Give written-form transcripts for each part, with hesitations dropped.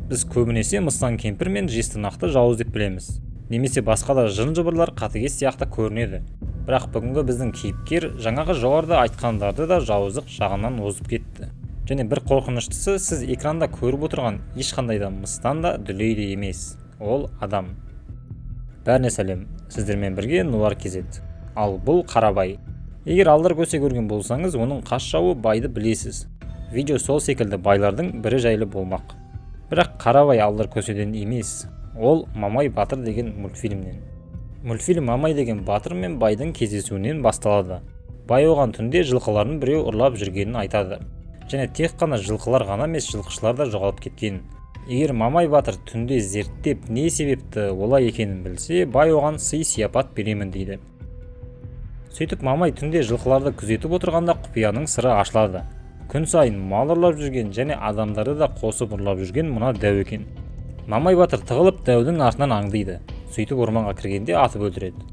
Біз көбінесе Мыстан кемпір мен Жезтырнақты жауыз деп білеміз, немесе басқа да жын-жыбырлар қатыгез сияқты көрінеді. Бірақ бүгінгі біздің кейіпкер жаңағы жоғарыда айтқандарды да жауыздық жағынан озып кетті. Және бір қорқыныштысы, сіз экранда көріп отырған ешқандай да Мыстан да дүлей де емес. Ол адам. Бәріне сәлем, сіздермен бірге Нуар KZ. Ал бұл Қарабай. Егер алдар көсе көрген болсаңыз, оның қас жауы байды білесіз. Видео сол секілді байлардың бірі жайлы болмақ. Бірақ Қарабай алдар көседен емес, ол Мамай Батыр деген мультфильмнен. Мультфильм Мамай деген батыр мен байдың кездесуінен басталады. Бай оған түнде жылқыларын біреу ұрлап жүргенін айтады. Және тек қана жылқылар ғана емес, жылқышылар да жоғалып кеткен. Егер Мамай Батыр түнде зерттеп не себепті олай екенін білсе, бай оған сый-сияпат беремін дейді. Сөйтіп Мамай түнде жылқыларды күзетіп отырғанда құпияның сыры ашылады. Күн сайын мал ұрлап жүрген және адамдарды да қосып ұрлап жүрген мына дәу екен. Мамай Батыр тығылып дәудің артынан аңдиды. Сөйтіп орманға кіргенде атып өлтіреді.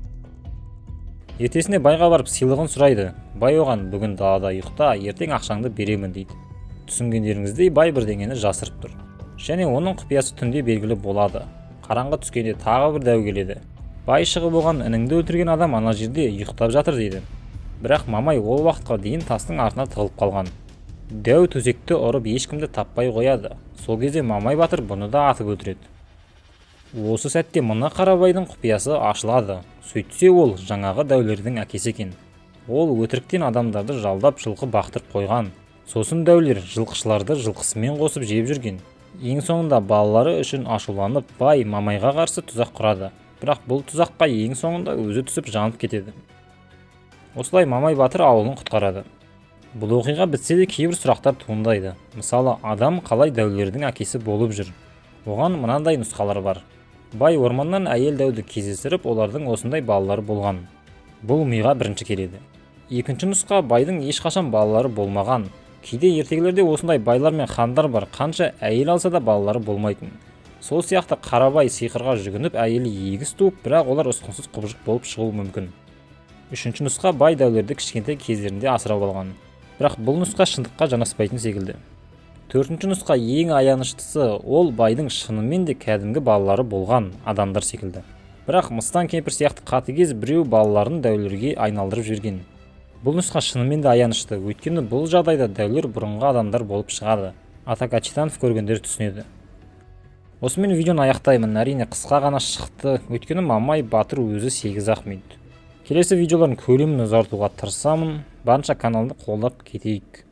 Ертесіне байға барып сыйлығын сұрайды. Бай оған бүгін далада ұйықта, ертең ақшаңды беремін дейді. Түсінгендеріңіздей бай бірдеңені жасырып тұр. Және оның құпиясы түнде белгілі болады. Қараңғы түскенде тағы бір дәу келеді. Бай шығып оған ініңді өлтірген адам ана жерде ұйықтап жатыр дейді. Бірақ Мамай ол уақытқа дейін тастың артына тығылып қалған. Дәу төсекті ұрып ешкімді таппай қояды. Сол кезде Мамай Батыр бұны да атып өлтіреді. Осы сәтте мына Қарабайдың құпиясы ашылады. Сөйтсе ол жаңағы дәулердің әкесі екен. Ол өтіріктен адамдарды жалдап жылқы бақтырып қойған. Сосын дәулер жылқышыларды жылқысымен қосып жеп жүрген. Ең соңында балалары үшін ашуланып бай Мамайға қарсы тұзақ құрады. Бірақ бұл тұзаққа ең соңында өзі түсіп жанып кетеді. Осылай Мамай Батыр ауылын құтқарады. Бұл оқиға бітсе де кейбір сұрақтар туындайды. Мысалы, адам қалай дәулердің әкесі болып жүр? Оған мынандай нұсқалар бар. Бай орманнан әйел дәуді кездестіріп, олардың осындай балалары болған. Бұл миға бірінші келеді. Екінші нұсқа, байдың ешқашан балалары болмаған. Кейде ертегілерде осындай байлар мен хандар бар, қанша әйел алса да балалары болмайтын. Сол сияқты Қарабай сиқырға жүгініп әйелі егіз туып, бірақ олар ұсқынсыз құбыжық болып шығуы мүмкін. Үшінші нұсқа, бай дәулерді кішкентай кездерінде асырап алған. Бірақ бұл нұсқа шындыққа жанаспайтын секілді. Төртінші нұсқа ең аяныштысы, ол байдың шынымен де кәдімгі балалары болған адамдар секілді. Бірақ Мыстан кемпір сияқты қатыгез біреу балаларын дәулерге айналдырып жүрген. Бұл нұсқа шынымен де аянышты, өйткені бұл жағдайда дәулер бұрынғы адамдар болып шығады. Ата Качетанов көргендер түсінеді. Осымен видеоны аяқтаймын. Әрине қысқа ғана шықты, өйткені Мамай Батыр өзі 8-ақ минут. Келесі видеолардың көлемін ұзартуға тырысамын. Барынша каналды қолдап кетейік.